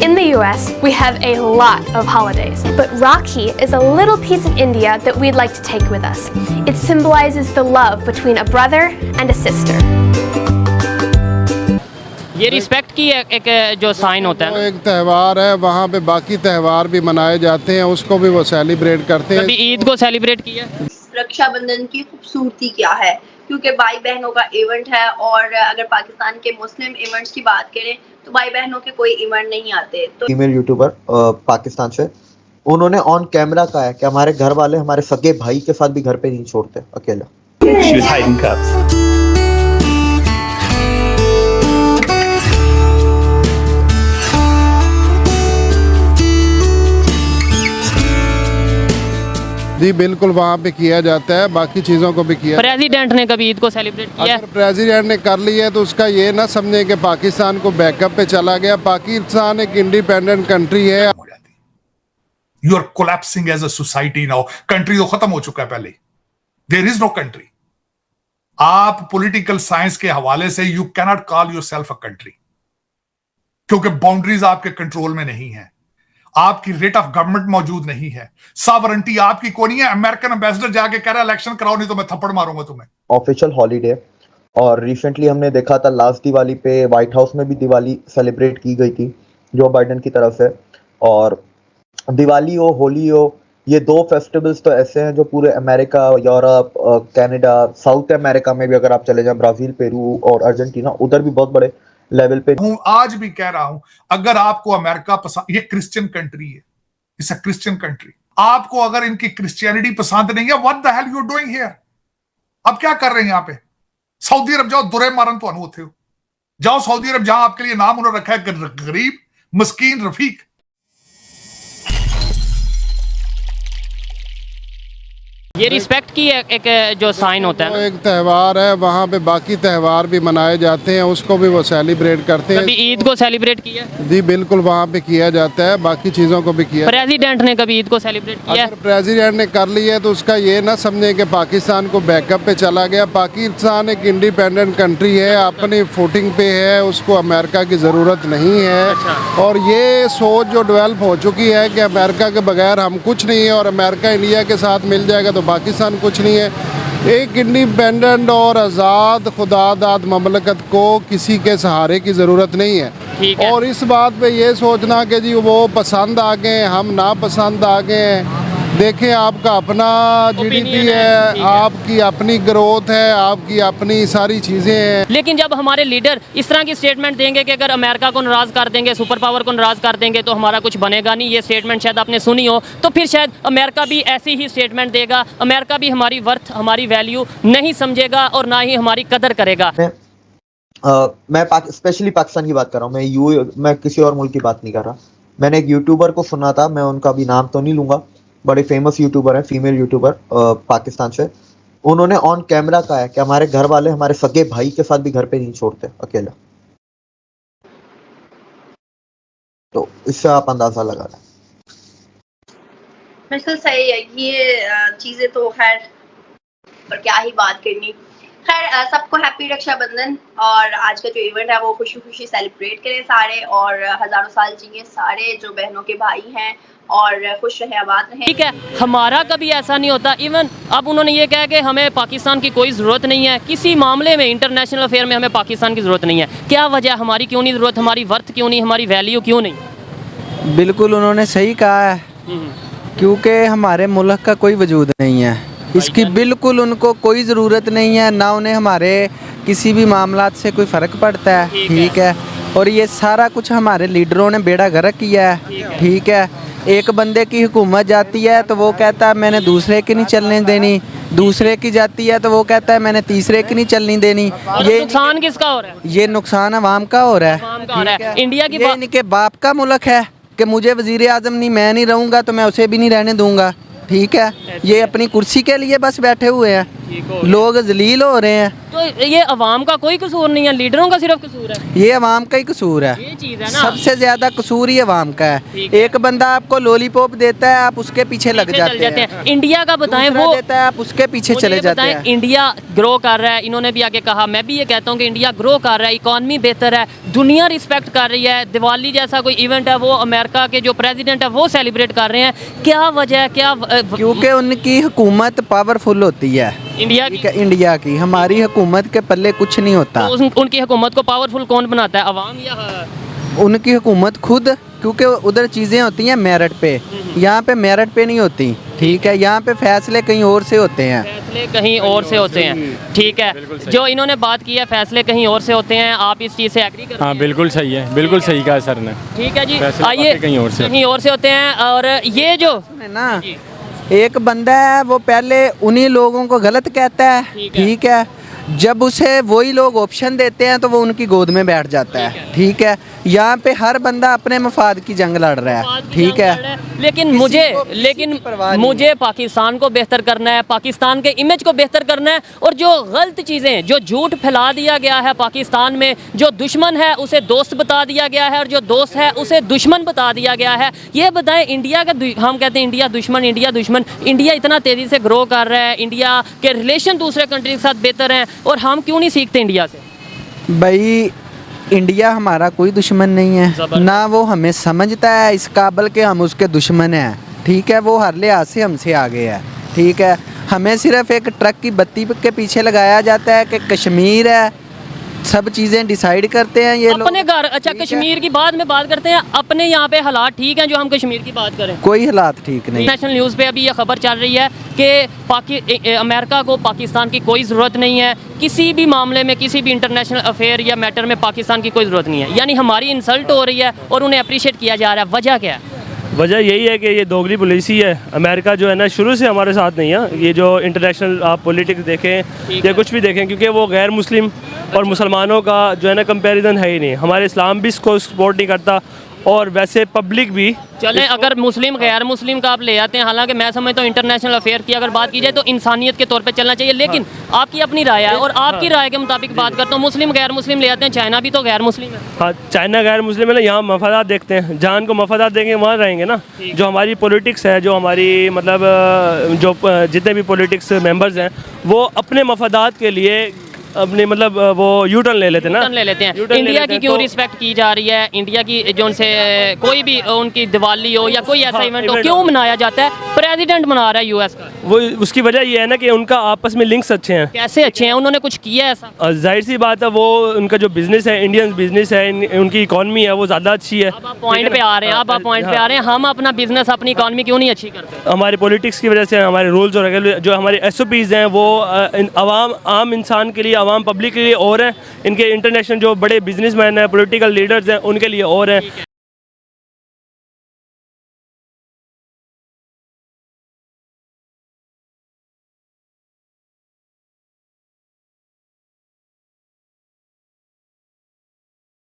In the US, we have a lot of holidays, but Rakhi is a little piece of India that we'd like to take with us. It symbolizes the love between a brother and a sister. ये respect की एक जो sign होता है वो ना, एक त्यौहार है, वहाँ पे बाकी त्यौहार भी मनाए जाते हैं, उसको भी वो सेलिब्रेट करते हैं। कभी ईद को सेलिब्रेट किया? रक्षाबंधन की खूबसूरती क्या है, क्योंकि भाई बहनों का इवेंट है। और अगर पाकिस्तान के मुस्लिम इवेंट्स की बात करें तो भाई बहनों के कोई इवेंट नहीं आते। तो फीमेल यूट्यूबर पाकिस्तान से, उन्होंने ऑन कैमरा कहा है कि हमारे घर वाले हमारे सगे भाई के साथ भी घर पे नहीं छोड़ते अकेला। She was hiding cups. जी बिल्कुल, वहाँ पे किया जाता है, बाकी चीज़ों को भी किया। प्रेसिडेंट ने कभी ईद को सेलिब्रेट किया? अगर प्रेसिडेंट ने कर ली है तो उसका ये ना समझे कि पाकिस्तान को बैकअप पे चला गया। पाकिस्तान एक इंडिपेंडेंट कंट्री है। You are collapsing as a society now. Country तो खत्म हो चुका है पहले, देयर इज नो कंट्री। आप पॉलिटिकल साइंस के हवाले से you cannot call your self a country, क्योंकि बाउंड्रीज आपके कंट्रोल में नहीं है, आपकी रेट ऑफ गवर्नमेंट मौजूद नहीं है, सॉवरेंटी आपकी कोई नहीं है। अमेरिकन एम्बेसडर जाके कह रहा है इलेक्शन कराओ नहीं तो मैं थप्पड़ मारूंगा तुम्हें। ऑफिशियल हॉलीडे, और रिसेंटली हमने देखा था लास्ट दिवाली पे व्हाइट हाउस में भी दिवाली सेलिब्रेट की गई थी जो बाइडेन की तरफ से। और दिवाली हो, होली हो, ये दो फेस्टिवल्स तो ऐसे हैं जो पूरे America, Europe, Canada, south America में भी अगर आप चले जाएं, ब्राजील, पेरू और अर्जेंटीना, उधर भी बहुत बड़े लेवल पे। आज भी कह रहा हूं, अगर आपको अमेरिका पसंद, ये क्रिश्चियन कंट्री है, इट्स अ क्रिश्चियन कंट्री, आपको अगर इनकी क्रिश्चियनिटी पसंद नहीं है, what the hell you doing here? अब क्या कर रहे हैं यहाँ पे? सऊदी अरब जाओ, दुरे मारन तो होते हो, जाओ सऊदी अरब, जहां आपके लिए नाम उन्होंने रखा है गरीब मस्कीन रफीक। ये रिस्पेक्ट की एक जो साइन होता है वो ना, एक त्यौहार है, वहाँ पे बाकी त्यौहार भी मनाए जाते हैं, उसको भी वो सेलिब्रेट करते हैं। कभी ईद को सेलिब्रेट किया? जी बिल्कुल, वहाँ पे किया जाता है, बाकी चीज़ों को भी किया। प्रेसिडेंट ने कभी ईद को सेलिब्रेट किया? अगर प्रेसिडेंट ने कर ली है तो उसका ये ना समझे कि पाकिस्तान को बैकअप पे चला गया। पाकिस्तान एक इंडिपेंडेंट कंट्री है, अपनी फुटिंग पे है, उसको अमेरिका की ज़रूरत नहीं है। और ये सोच जो डेवलप हो चुकी है कि अमेरिका के बगैर हम कुछ नहीं है और अमेरिका इंडिया के साथ मिल जाएगा तो पाकिस्तान कुछ नहीं है। एक इंडिपेंडेंट और आज़ाद खुदादाद ममलकत को किसी के सहारे की ज़रूरत नहीं है। और इस बात पे ये सोचना कि जी वो पसंद आ गए, हम ना पसंद आ गए, देखें आपका अपना जीडीपी है, आपकी अपनी ग्रोथ है, आपकी अपनी सारी चीज़ें हैं। लेकिन जब हमारे लीडर इस तरह की स्टेटमेंट देंगे कि अगर अमेरिका को नाराज़ कर देंगे, सुपर पावर को नाराज़ कर देंगे तो हमारा कुछ बनेगा नहीं, ये स्टेटमेंट शायद आपने सुनी हो, तो फिर शायद अमेरिका भी ऐसी ही स्टेटमेंट देगा। अमेरिका भी हमारी वर्थ, हमारी वैल्यू नहीं समझेगा और ना ही हमारी कदर करेगा। मैं स्पेशली पाकिस्तान की बात कर रहा हूँ, मैं किसी और मुल्क की बात नहीं कर रहा। मैंने एक यूट्यूबर को सुना था, मैं उनका भी नाम तो नहीं लूंगा, बड़े फेमस यूट्यूबर है, फीमेल यूट्यूबर पाकिस्तान से, उन्होंने ऑन कैमरा कहा है कि हमारे घर वाले हमारे सगे भाई के साथ भी घर पे नहीं छोड़ते अकेला। तो इससे आप अंदाजा लगा लें। बिल्कुल सही है, ये चीजें तो खैर पर क्या ही बात करनी। खैर सबको हैप्पी रक्षाबंधन, और आज का जो इवेंट है वो खुशी खुशी सेलिब्रेट करें सारे, और हजारों साल जिए सारे जो बहनों के भाई हैं, और खुश रहे, आबाद रहें। ठीक है, हमारा कभी ऐसा नहीं होता। इवन अब उन्होंने ये कहा कि हमें पाकिस्तान की कोई ज़रूरत नहीं है, किसी मामले में, इंटरनेशनल अफेयर में हमें पाकिस्तान की ज़रूरत नहीं है। क्या वजह, हमारी क्यों नहीं ज़रूरत, हमारी वर्थ क्यों नहीं, हमारी वैल्यू क्यों नहीं? बिल्कुल उन्होंने सही कहा है, क्योंकि हमारे मुल्क का कोई वजूद नहीं है, इसकी बिल्कुल उनको कोई ज़रूरत नहीं है, ना उन्हें हमारे किसी भी मामलात से कोई फ़र्क पड़ता है। ठीक है, और ये सारा कुछ हमारे लीडरों ने बेड़ा गर्क किया है। ठीक है, एक बंदे की हुकूमत जाती है तो वो कहता है मैंने दूसरे की नहीं चलने देनी, दूसरे की जाती है तो वो कहता है मैंने तीसरे की नहीं चलनी देनी। ये नुकसान किसका हो रहा है? ये नुकसान अवाम का हो रहा है। इंडिया की ये इनके बाप का मुल्क है कि मुझे वजीर आज़म नहीं, मैं नहीं रहूँगा तो मैं उसे भी नहीं रहने दूंगा। ठीक है, ये अपनी कुर्सी के लिए बस बैठे हुए हैं, लोग जलील हो रहे हैं। तो ये अवाम का कोई कसूर नहीं है, लीडरों का सिर्फ कसूर है। ये अवाम का ही कसूर है, ये चीज़ है ना, सबसे ज्यादा कसूर ही अवाम का है। ठीक है। एक बंदा आपको लॉलीपॉप देता है, आप उसके पीछे लग चल जाते हैं। इंडिया का बताएं, दूसरा वो देता है, आप उसके पीछे मुझे चले ये जाते बताएं, हैं। इंडिया ग्रो कर रहा है, इन्होंने भी आगे कहा, मैं भी ये कहता हूँ कि इंडिया ग्रो कर रहा है, इकॉनमी बेहतर है, दुनिया रिस्पेक्ट कर रही है, दिवाली जैसा कोई इवेंट है वो अमेरिका के जो प्रेसिडेंट है वो सेलिब्रेट कर रहे हैं, क्या वजह है, क्या क्योंकि उनकी हुकूमत पावरफुल होती है, इंडिया ठीक की है, इंडिया की। हमारी हुकूमत के पल्ले कुछ नहीं होता। तो उनकी हुकूमत को पावरफुल कौन बनाता है, अवाम या उनकी हुकूमत खुद, क्योंकि उधर चीज़ें होती हैं मेरिट पे, यहाँ पे मेरिट पे नहीं होती, ठीक है, यहाँ पे फैसले कहीं और से होते हैं। फैसले कहीं और से होते हैं, ठीक है, जो इन्होंने बात की है फैसले कहीं और से होते हैं, आप इस चीज़ से एग्री करते हैं? हाँ बिल्कुल सही है, बिल्कुल सही कहा सर ने। ठीक है जी, फैसले आइए कहीं और से होते हैं। और ये जो है ना, एक बंदा है वो पहले उन्हीं लोगों को गलत कहता है, ठीक है, जब उसे वही लोग ऑप्शन देते हैं तो वो उनकी गोद में बैठ जाता है, ठीक है। यहाँ पे हर बंदा अपने मफाद की जंग लड़ रहा है, ठीक है, लेकिन मुझे पाकिस्तान को बेहतर करना है, पाकिस्तान के इमेज को बेहतर करना है, और जो गलत चीज़ें, जो झूठ फैला दिया गया है पाकिस्तान में, जो दुश्मन है उसे दोस्त बता दिया गया है और जो दोस्त है उसे दुश्मन बता दिया गया है। ये बताएं, इंडिया का हम कहते हैं इंडिया दुश्मन, इंडिया इतना तेज़ी से ग्रो कर रहा है, इंडिया के रिलेशन दूसरे कंट्री के साथ बेहतर हैं, और हम क्यों नहीं सीखते इंडिया से? भाई इंडिया हमारा कोई दुश्मन नहीं है, ना वो हमें समझता है इस काबिल के हम उसके दुश्मन हैं, ठीक है, वो हर लिहाज से हमसे आगे है, ठीक है। हमें सिर्फ एक ट्रक की बत्ती के पीछे लगाया जाता है कि कश्मीर है, सब चीज़ें डिसाइड करते हैं ये लोग अपने घर। अच्छा, कश्मीर की बाद में बात करते हैं, अपने यहाँ पे हालात ठीक हैं जो हम कश्मीर की बात करें? कोई हालात ठीक नहीं। नेशनल न्यूज़ पे अभी ये खबर चल रही है कि अमेरिका को पाकिस्तान की कोई ज़रूरत नहीं है, किसी भी मामले में, किसी भी इंटरनेशनल अफेयर या मैटर में पाकिस्तान की कोई ज़रूरत नहीं है, यानी हमारी इंसल्ट हो रही है और उन्हें अप्रिशिएट किया जा रहा है। वजह क्या है? वजह यही है कि ये दोगली पॉलिसी है। अमेरिका जो है ना शुरू से हमारे साथ नहीं है, ये जो इंटरनेशनल आप पॉलिटिक्स देखें या कुछ भी देखें, क्योंकि वो गैर मुस्लिम और मुसलमानों का जो है ना कंपैरिजन है ही नहीं। हमारे इस्लाम भी इसको सपोर्ट नहीं करता और वैसे पब्लिक भी। चलें, अगर मुस्लिम गैर मुस्लिम का आप ले आते हैं, हालांकि मैं समझता हूँ इंटरनेशनल अफेयर की अगर बात की जाए तो इंसानियत के तौर पे चलना चाहिए, लेकिन आपकी अपनी राय है और आपकी राय के मुताबिक बात करता हूँ, मुस्लिम गैर मुस्लिम ले आते हैं, चाइना भी तो गैर मुस्लिम है। हाँ, चाइना गैर मुस्लिम है ना, यहाँ मफादात देखते हैं, जहाँ को मफादात देंगे वहाँ रहेंगे ना। जो हमारी पॉलिटिक्स है, जो हमारी मतलब जो जितने भी पॉलिटिक्स मेंबर्स हैं वो अपने मफादात के लिए अपने मतलब वो यू टर्न ले लेते हैं। इंडिया की क्यों रिस्पेक्ट की जा रही है? इंडिया की जो उनसे कोई भी उनकी दिवाली हो या कोई ऐसा इवेंट हो, क्यों मनाया जाता है? प्रेसिडेंट मना रहा है यूएस का। वो उसकी वजह ये है ना कि उनका आपस में लिंक्स अच्छे हैं। कैसे अच्छे हैं? उन्होंने कुछ किया है ऐसा? जाहिर सी बात है, वो उनका जो बिजनेस है, इंडियन बिजनेस है, उनकी इकॉनमी है वो ज़्यादा अच्छी है। अब आप पॉइंट पे आ रहे हैं, हम अपना बिजनेस, अपनी इकॉनमी क्यों नहीं अच्छी करते? हमारे पॉलिटिक्स की वजह से, हमारे रूल्स और रेगुलेशन, जो हमारे SOPs हैं वो आम इंसान के लिए, आवाम पब्लिक के लिए और हैं, इनके इंटरनेशनल जो बड़े बिजनेसमैन हैं, पॉलिटिकल लीडर्स हैं, उनके लिए और हैं।